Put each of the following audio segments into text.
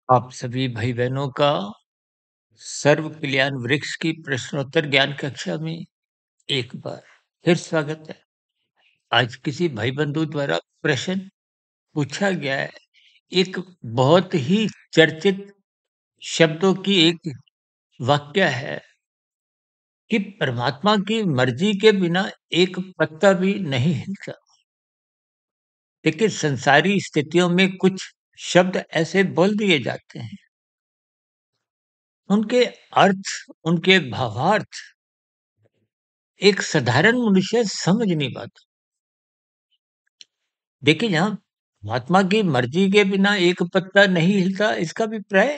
आप सभी भाई बहनों का सर्व कल्याण वृक्ष की प्रश्नोत्तर ज्ञान कक्षा में एक बार फिर स्वागत है। आज किसी भाई बंधु द्वारा प्रश्न पूछा गया है। एक बहुत ही चर्चित शब्दों की एक वाक्य है कि परमात्मा की मर्जी के बिना एक पत्ता भी नहीं हिलता। लेकिन संसारी स्थितियों में कुछ शब्द ऐसे बोल दिए जाते हैं, उनके अर्थ, उनके भावार्थ एक साधारण मनुष्य समझ नहीं पाता। देखिए, जहाँ परमात्मा की मर्जी के बिना एक पत्ता नहीं हिलता, इसका अभिप्राय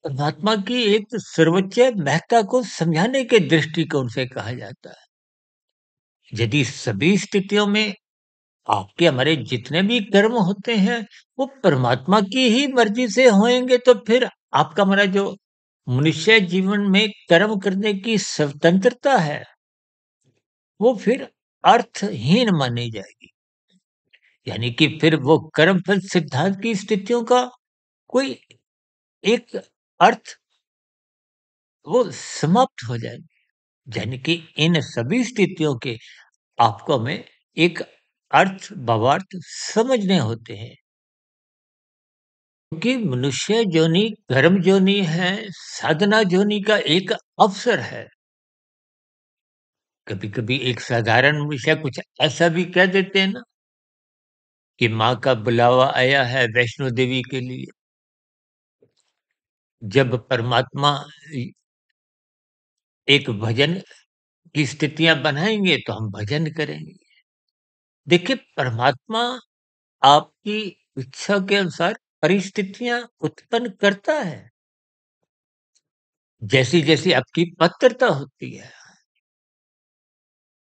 परमात्मा की एक सर्वोच्च महत्ता को समझाने के दृष्टिकोण से कहा जाता है। यदि सभी स्थितियों में आपके हमारे जितने भी कर्म होते हैं, वो परमात्मा की ही मर्जी से होएंगे, तो फिर आपका हमारा जो मनुष्य जीवन में कर्म करने की स्वतंत्रता है, वो फिर अर्थहीन मानी जाएगी। यानी कि फिर वो कर्मफल सिद्धांत की स्थितियों का कोई एक अर्थ वो समाप्त हो जाएगी। यानी कि इन सभी स्थितियों के आपको में एक अर्थ भावार्थ समझने होते हैं, क्योंकि मनुष्य जोनि कर्म जोनि है, साधना जोनि का एक अवसर है। कभी कभी एक साधारण मनुष्य कुछ ऐसा भी कह देते हैं ना कि माँ का बुलावा आया है वैष्णो देवी के लिए। जब परमात्मा एक भजन की स्थितियां बनाएंगे तो हम भजन करेंगे। देखिए, परमात्मा आपकी इच्छा के अनुसार परिस्थितियां उत्पन्न करता है, जैसी जैसी आपकी पात्रता होती है।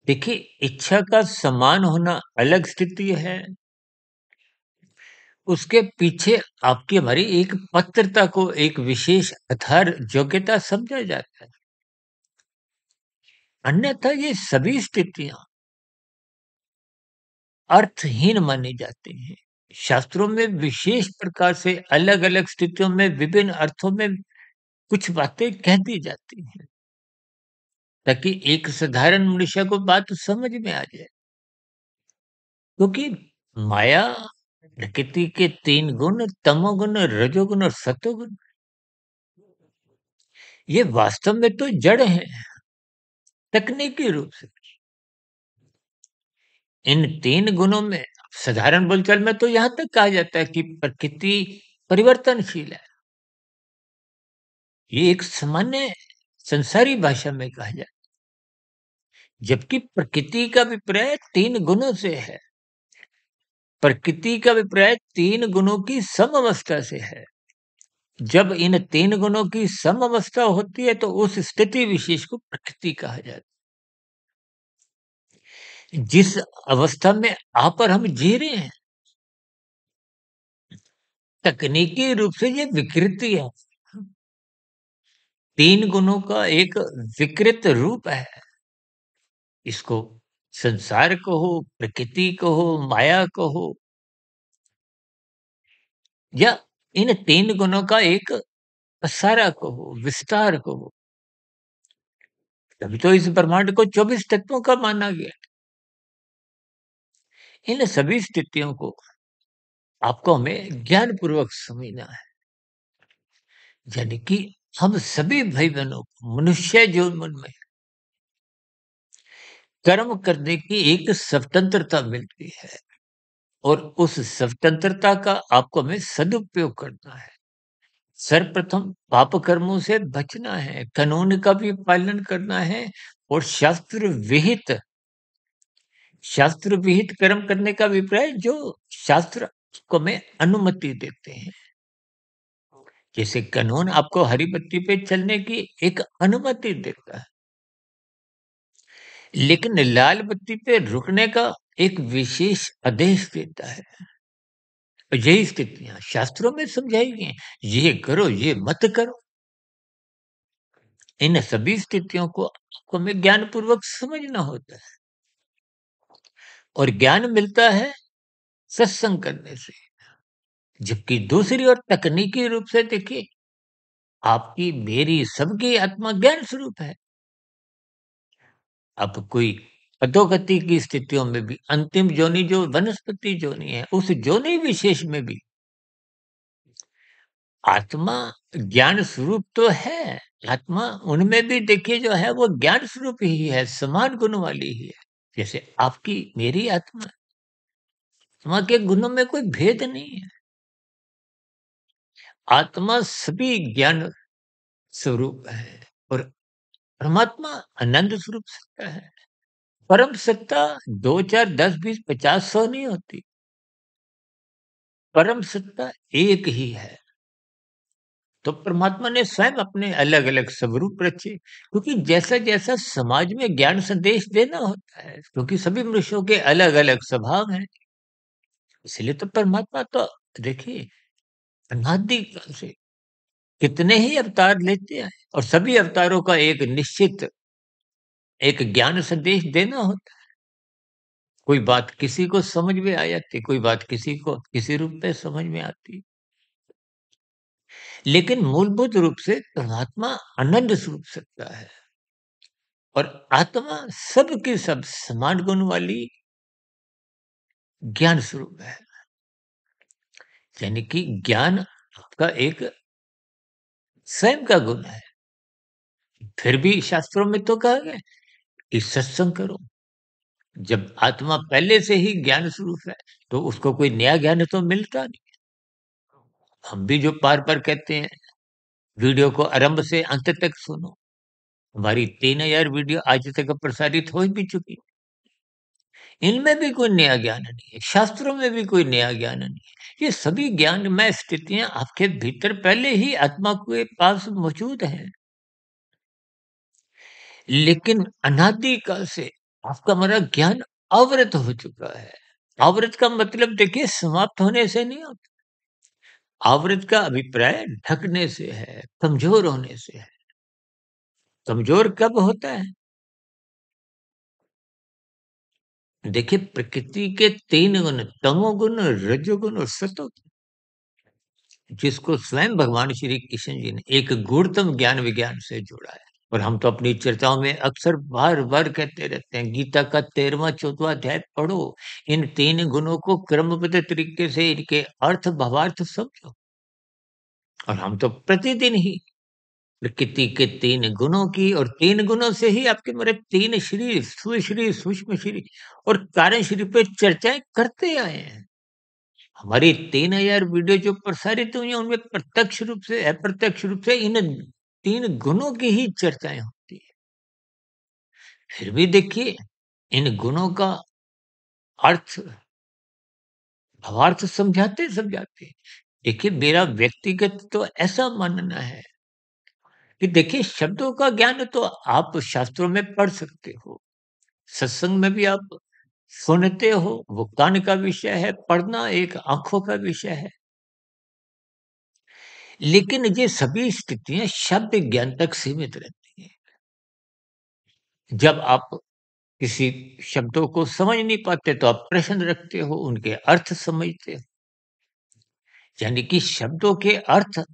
देखिए, इच्छा का समान होना अलग स्थिति है, उसके पीछे आपकी हमारी एक पात्रता को एक विशेष आधार योग्यता समझा जाता है। अन्यथा ये सभी स्थितियां अर्थहीन मानी जाती हैं। शास्त्रों में विशेष प्रकार से अलग-अलग स्थितियों में विभिन्न अर्थों में कुछ बातें कह दी जाती हैं, ताकि एक साधारण मनुष्य को बात समझ में आ जाए। क्योंकि माया प्रकृति के 3 गुण तमोगुण, रजोगुण और सतोगुण, ये वास्तव में तो जड़ हैं, तकनीकी रूप से। इन 3 गुणों में साधारण बोलचाल में तो यहाँ तक कहा जाता है कि प्रकृति परिवर्तनशील है। ये एक सामान्य संसारी भाषा में कहा जाए, जबकि प्रकृति का अभिप्राय 3 गुणों से है। प्रकृति का अभिप्राय 3 गुणों की समअवस्था से है। जब इन 3 गुणों की समअवस्था होती है, तो उस स्थिति विशेष को प्रकृति कहा जाता है। जिस अवस्था में आप और हम जी रहे हैं, तकनीकी रूप से ये विकृति है। 3 गुणों का एक विकृत रूप है। इसको संसार कहो, प्रकृति कहो, माया कहो, या इन 3 गुणों का एक पसारा कहो, विस्तार कहो। तभी तो इस ब्रह्मांड को 24 तत्वों का माना गया। इन सभी स्थितियों को आपको हमें ज्ञानपूर्वक समझना है। यानी कि हम सभी भाई-बहनों को मनुष्य जीवन में कर्म करने की एक स्वतंत्रता मिलती है, और उस स्वतंत्रता का आपको हमें सदुपयोग करना है। सर्वप्रथम पाप कर्मों से बचना है, कानून का भी पालन करना है, और शास्त्र विहित कर्म करने का अभिप्राय जो शास्त्र को में अनुमति देते हैं। जैसे कानून आपको हरी बत्ती पे चलने की एक अनुमति देता है, लेकिन लाल बत्ती पे रुकने का एक विशेष आदेश देता है। और यही स्थितियां शास्त्रों में समझाई गई हैं, ये करो, ये मत करो। इन सभी स्थितियों को आपको हमें ज्ञानपूर्वक समझना होता है, और ज्ञान मिलता है सत्संग करने से। जबकि दूसरी ओर तकनीकी रूप से देखिए, आपकी, मेरी, सबकी आत्मा ज्ञान स्वरूप है। अब कोई अधोगति की स्थितियों में भी अंतिम योनि जो वनस्पति योनि है, उस योनि विशेष में भी आत्मा ज्ञान स्वरूप तो है। आत्मा उनमें भी देखिए जो है वो ज्ञान स्वरूप ही है, समान गुण वाली ही है। जैसे आपकी, मेरी आत्मा, आत्मा के गुणों में कोई भेद नहीं है। आत्मा सभी ज्ञान स्वरूप है और परमात्मा आनंद स्वरूप सत्ता है। परम सत्ता 2, 4, 10, 20, 50, 100 नहीं होती। परम सत्ता एक ही है। तो परमात्मा ने स्वयं अपने अलग-अलग स्वरूप रचे, क्योंकि जैसा-जैसा समाज में ज्ञान संदेश देना होता है, क्योंकि सभी मनुष्यों के अलग-अलग स्वभाव हैं। इसलिए तो परमात्मा तो देखिए अनादि काल से कितने ही अवतार लेते आए और सभी अवतारों का एक निश्चित एक ज्ञान संदेश देना होता है। कोई बात किसी को समझ में आ जाती, कोई बात किसी को किसी रूप में समझ में आती। लेकिन मूलभूत रूप से परमात्मा आनंद स्वरूप सत्ता है और आत्मा सब की सब समान गुण वाली ज्ञान स्वरूप है। यानी कि ज्ञान आपका एक स्वयं का गुण है। फिर भी शास्त्रों में तो कहा गया है कि सत्संग करो। जब आत्मा पहले से ही ज्ञान स्वरूप है, तो उसको कोई नया ज्ञान तो मिलता नहीं। हम भी जो बार-बार कहते हैं, वीडियो को आरंभ से अंत तक सुनो। हमारी 3000 वीडियो आज तक प्रसारित हो भी चुकी। इनमें भी कोई नया ज्ञान नहीं है, शास्त्रों में भी कोई नया ज्ञान नहीं है। ये सभी ज्ञानमय स्थितियाँ आपके भीतर पहले ही आत्मा के पास मौजूद हैं। लेकिन अनादि काल से आपका हमारा ज्ञान आवृत हो चुका है। आवृत का मतलब देखिए समाप्त होने से नहीं होता। आवृत का अभिप्राय ढकने से है, कमज़ोर होने से है। कमज़ोर कब होता है? देखिए प्रकृति के 3 गुण, तमोगुण, रजोगुण और सतोगुण, जिसको स्वयं भगवान श्री कृष्ण जी ने एक गूढ़तम ज्ञान विज्ञान से जोड़ा है। और हम तो अपनी चर्चाओं में अक्सर बार-बार कहते रहते हैं, गीता का 13वां 14वां अध्याय पढ़ो। इन 3 गुणों को क्रमबद्ध तरीके से इनके अर्थ भावार्थ समझो। और हम तो प्रतिदिन ही प्रकृति के 3 गुणों की और 3 गुणों से ही आपके मेरे 3 शरीर, स्थूल शरीर, सूक्ष्म शरीर और कारण शरीर पे चर्चाएँ करते आए हैं। हमारी 3000 वीडियो जो प्रसारित हुई हैं, उनमें प्रत्यक्ष रूप से, अप्रत्यक्ष रूप से इन 3 गुणों की ही चर्चाएँ होती हैं। फिर भी देखिए, इन गुणों का अर्थ, भावार्थ समझाते-समझाते देखिए मेरा व्यक्तिगत तो ऐसा मानना है कि देखिए शब्दों का ज्ञान तो आप शास्त्रों में पढ़ सकते हो। सत्संग में भी आप सुनते हो, वो कान का विषय है, पढ़ना एक आँखों का विषय है। लेकिन ये सभी स्थितियाँ शब्द ज्ञान तक सीमित रहती हैं। जब आप किसी शब्दों को समझ नहीं पाते तो आप प्रश्न रखते हो, उनके अर्थ समझते हो। यानी कि शब्दों के अर्थ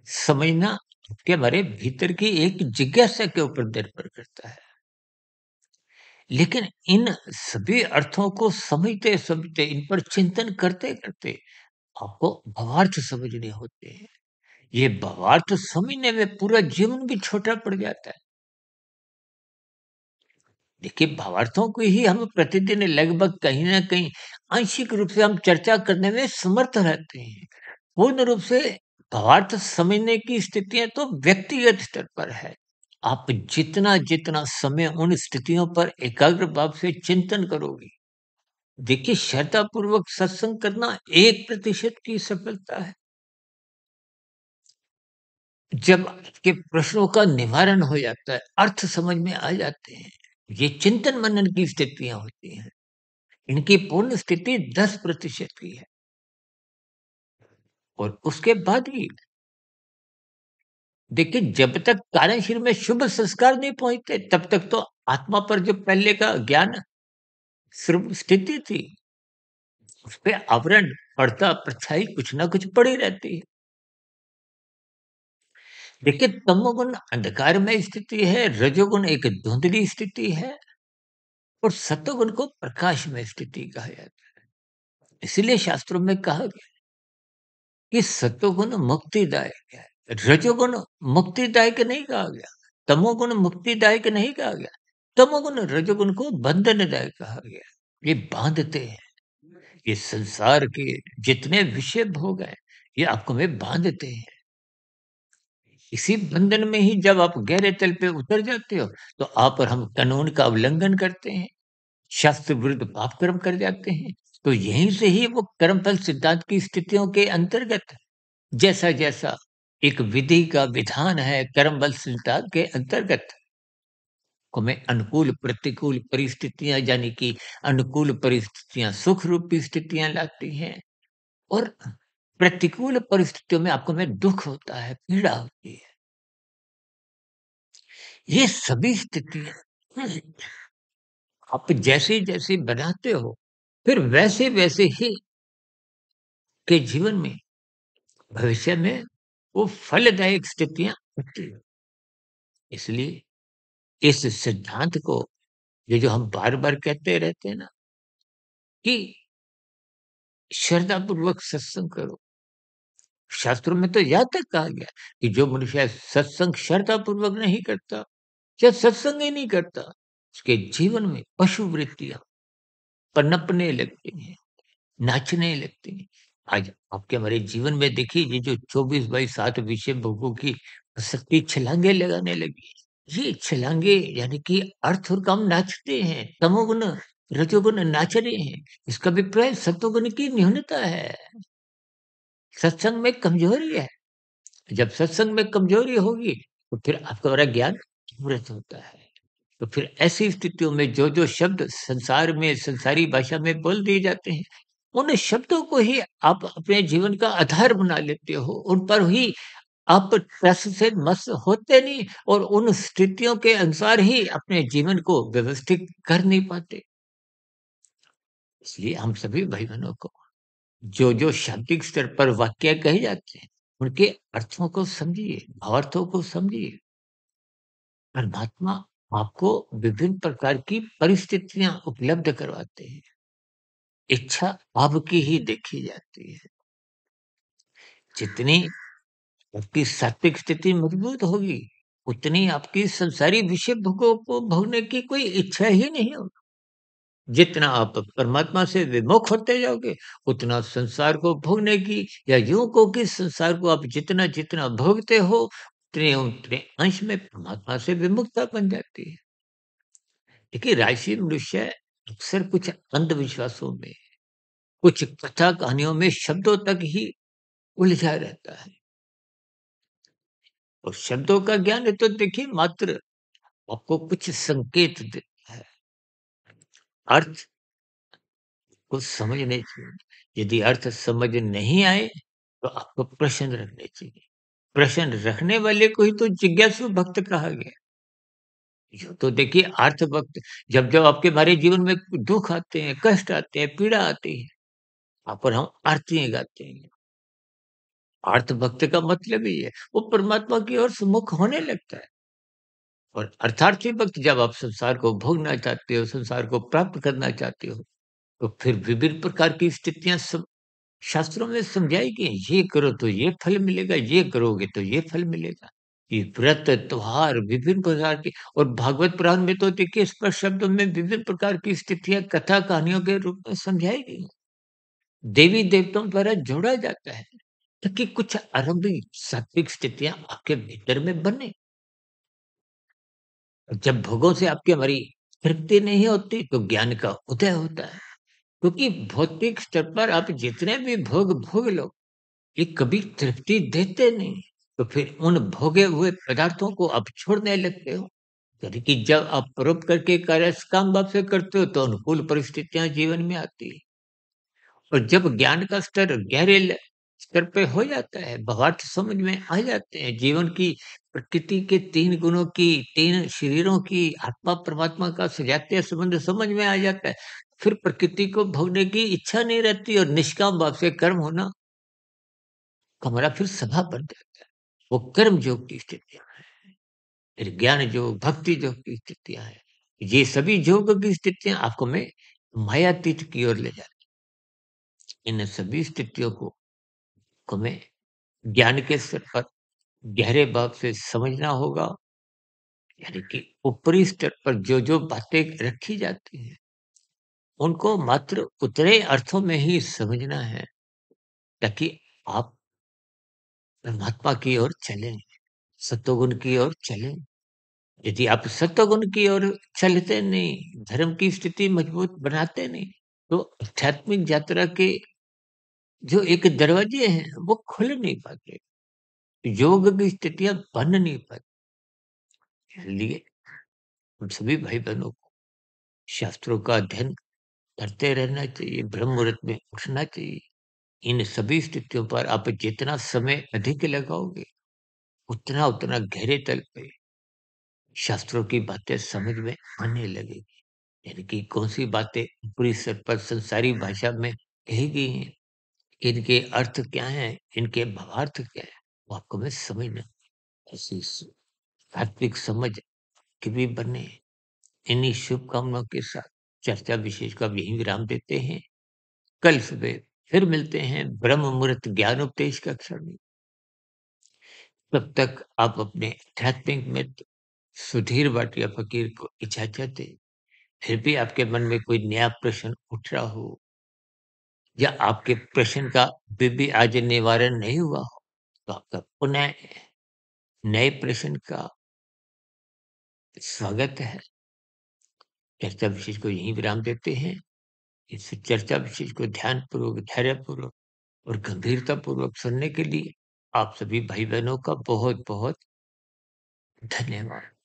समझना आपके हमारे भीतर की एक जिज्ञासा के ऊपर निर्भर करता है। लेकिन इन सभी अर्थों को समझते-समझते, इन पर चिंतन करते-करते आपको भावार्थ समझने होते हैं। ये भावार्थ समझने में पूरा जीवन भी छोटा पड़ जाता है। देखिए भावार्थों को ही हम प्रतिदिन लगभग कहीं न कहीं आंशिक रूप से हम चर्चा करने में समर्थ रहते हैं। पूर्ण रूप से भावार्थ समझने की स्थितियाँ तो व्यक्तिगत स्तर पर है। आप जितना-जितना समय उन स्थितियों पर एकाग्र भाव से चिंतन करोगे, देखिए श्रद्धापूर्वक सत्संग करना 1% की सफलता है। जब आपके प्रश्नों का निवारण हो जाता है, अर्थ समझ में आ जाते हैं, ये चिंतन मनन की स्थितियाँ होती हैं। इनकी पूर्ण स्थिति 10% की है और उसके बाद भी देखिए जब तक कार्यशील में शुभ संस्कार नहीं पहुँचते, तब तक तो आत्मा पर जो पहले का ज्ञान स्थिति थी, उसपे आवरण, पर्दा, परछाई कुछ ना कुछ पड़ी रहती है। देखिए, तमोगुण अंधकारमय स्थिति है, रजोगुण एक धुंधली स्थिति है और सतोगुण को प्रकाशमय स्थिति कहा जाता है। इसीलिए शास्त्रों में कहा गया कि सतोगुण मुक्तिदायक है, रजोगुण मुक्तिदायक नहीं कहा गया, तमोगुण मुक्तिदायक नहीं कहा गया, तमोगुण रजोगुण को बंधनदायक कहा गया। ये बांधते हैं, ये संसार के जितने विषय भोग हैं, ये आपको में बांधते हैं। इसी बंधन में ही जब आप गहरे तल पे उतर जाते हो, तो आप और हम कानून का उल्लंघन करते हैं, शास्त्र विरुद्ध पाप कर्म कर जाते हैं। तो यहीं से ही वो कर्मफल सिद्धांत की स्थितियों के अंतर्गत जैसा-जैसा एक विधि का विधान है कर्मबल सिद्धांत के अंतर्गत, को में अनुकूल प्रतिकूल परिस्थितियाँ यानी कि अनुकूल परिस्थितियाँ सुख रूपी स्थितियाँ लाती हैं और प्रतिकूल परिस्थितियों में आपको में दुःख होता है, पीड़ा होती है। ये सभी स्थितियाँ आप जैसे-जैसे बनाते हो, फिर वैसे-वैसे ही के जीवन में भविष्य में वो फलदायक स्थितियाँ होती हैं। इसलिए इस सिद्धांत को ये जो हम बार-बार कहते रहते हैं ना कि श्रद्धापूर्वक सत्संग करो। शास्त्रों में तो यहाँ तक कहा गया कि जो मनुष्य सत्संग श्रद्धापूर्वक नहीं करता या सत्संग ही नहीं करता, उसके जीवन में पशु वृत्तियाँ पनपने लगती हैं। नाचने लगते हैं। आज आपके हमारे जीवन में देखिए ये जो 24/7 विषय भोगों की शक्ति छलांगे लगाने लगी है। ये छलांगे यानी कि अर्थ और काम नाचते हैं, तमोगुण, रजोगुण नाच रहे हैं। इसका अभिप्राय सत्वगुण की न्यूनता है, सत्संग में कमजोरी है। जब सत्संग में कमजोरी होगी, तो फिर आपका हमारा ज्ञान अमृत होता है। तो फिर ऐसी स्थितियों में जो-जो शब्द संसार में संसारी भाषा में बोल दिए जाते हैं, उन शब्दों को ही आप अपने जीवन का आधार बना लेते हो। उन पर ही आप रस से मस्त होते नहीं और उन स्थितियों के अनुसार ही अपने जीवन को व्यवस्थित कर नहीं पाते। इसलिए हम सभी भाई-बहनों को जो-जो शाब्दिक स्तर पर वाक्य कहे जाते हैं, उनके अर्थों को समझिए, भावार्थों को समझिए। परमात्मा आपको विभिन्न प्रकार की परिस्थितियाँ उपलब्ध करवाते हैं। इच्छा आपकी ही देखी जाती है। जितनी आपकी सात्विक स्थिति मजबूत होगी, उतनी आपकी संसारी विषय भोगों को भोगने की कोई इच्छा ही नहीं होगी। जितना आप परमात्मा से विमुख होते जाओगे, उतना संसार को भोगने की या यूँ कहो कि संसार को आप जितना-जितना भोगते हो, उतने-उतने अंश में परमात्मा से विमुखता बन जाती है। देखिए, राजसी मनुष्य अक्सर कुछ अंधविश्वासों में, कुछ कथा कहानियों में शब्दों तक ही उलझा रहता है। और शब्दों का ज्ञान है तो देखिए मात्र आपको कुछ संकेत देता है। अर्थ को समझने चाहिए। यदि अर्थ समझ नहीं आए, तो आपको प्रश्न रखने चाहिए। प्रश्न रखने वाले को ही तो जिज्ञासु भक्त कहा गया। यूँ तो देखिए अर्थ भक्त जब-जब आपके हमारे जीवन में दुःख आते हैं, कष्ट आते हैं, पीड़ा आती है, वहाँ पर हम आरतियाँ गाते हैं। अर्थ भक्त का मतलब ही है, वो परमात्मा की ओर सुमुख होने लगता है। और अर्थार्थी भक्त जब आप संसार को भोगना चाहते हो, संसार को प्राप्त करना चाहते हो, तो फिर विभिन्न प्रकार की स्थितियाँ सब शास्त्रों में समझाई गई हैं। ये करो तो ये फल मिलेगा, ये करोगे तो ये फल मिलेगा। ये व्रत, त्योहार विभिन्न प्रकार के और भागवत पुराण में तो देखिए स्पष्ट शब्दों में विभिन्न प्रकार की स्थितियाँ कथा कहानियों के रूप में समझाई गई हैं। देवी-देवताओं द्वारा जोड़ा जाता है, ताकि कुछ आरंभिक सात्विक स्थितियाँ आपके भीतर में बने। जब भोगों से आपकी हमारी तृप्ति नहीं होती तो ज्ञान का उदय होता है। क्योंकि भौतिक स्तर पर आप जितने भी भोग भोग लो, ये कभी तृप्ति देते नहीं। तो फिर उन भोगे हुए पदार्थों को आप छोड़ने लगते हो। यानी कि जब आप परोपकार के कार्य काम भाव से करते हो तो अनुकूल परिस्थितियाँ जीवन में आती है। और जब ज्ञान का स्तर गहरे स्तर पे हो जाता है, भावार्थ समझ में आ जाते हैं, जीवन की प्रकृति के 3 गुणों की, 3 शरीरों की, आत्मा परमात्मा का सजातीय संबंध समझ में आ जाता है, फिर प्रकृति को भोगने की इच्छा नहीं रहती और निष्काम भाव से कर्म होना हमारा फिर स्वभाव बन जाता है। वो कर्म योग की स्थितियाँ हैं, फिर ज्ञान योग, भक्ति योग की स्थितियाँ हैं। ये सभी योग की स्थितियाँ आपको मैं मायातीत की ओर ले जाती हैं। इन सभी स्थितियों को हमें ज्ञान के स्तर पर गहरे भाव से समझना होगा। यानी कि ऊपरी स्तर पर जो बातें रखी जाती हैं, उनको मात्र उतने अर्थों में ही समझना है, ताकि आप परमात्मा की ओर चलें, सत्वगुण की ओर चलें। यदि आप सत्वगुण की ओर चलते नहीं, धर्म की स्थिति मजबूत बनाते नहीं, तो आध्यात्मिक यात्रा के जो एक दरवाजे हैं, वो खुल नहीं पाते। योग की स्थितियाँ बन नहीं पाती। इसलिए हम सभी भाई-बहनों को शास्त्रों का अध्ययन करते रहना चाहिए, ब्रह्म मुहूर्त में उठना चाहिए। इन सभी स्थितियों पर आप जितना समय अधिक लगाओगे, उतना गहरे तल पे शास्त्रों की बातें समझ में आने लगेगी। यानी कि कौन-सी बातें ऊपरी स्तर पर संसारी भाषा में कही गई हैं, इनके अर्थ क्या हैं, इनके भावार्थ क्या हैं, वो आपको मैं समझना ऐसी तात्विक समझ की भी बने। इन्हीं शुभकामनाओं के साथ चर्चा विशेष का यहीं विराम देते हैं। कल सुबह फिर मिलते हैं ब्रह्म मुहूर्त ज्ञानोपदेश कक्षा में। तब तक आप अपने आध्यात्मिक मित्र सुधीर भाटिया फकीर को इजाज़त दें। फिर भी आपके मन में कोई नया प्रश्न उठ रहा हो या आपके प्रश्न का अभी भी आज निवारण नहीं हुआ हो, तो आपका पुनः नए प्रश्न का स्वागत है। चर्चा विशेष को यहीं विराम देते हैं। इस चर्चा विशेष को ध्यानपूर्वक, धैर्यपूर्वक और गंभीरतापूर्वक सुनने के लिए आप सभी भाई-बहनों का बहुत-बहुत धन्यवाद।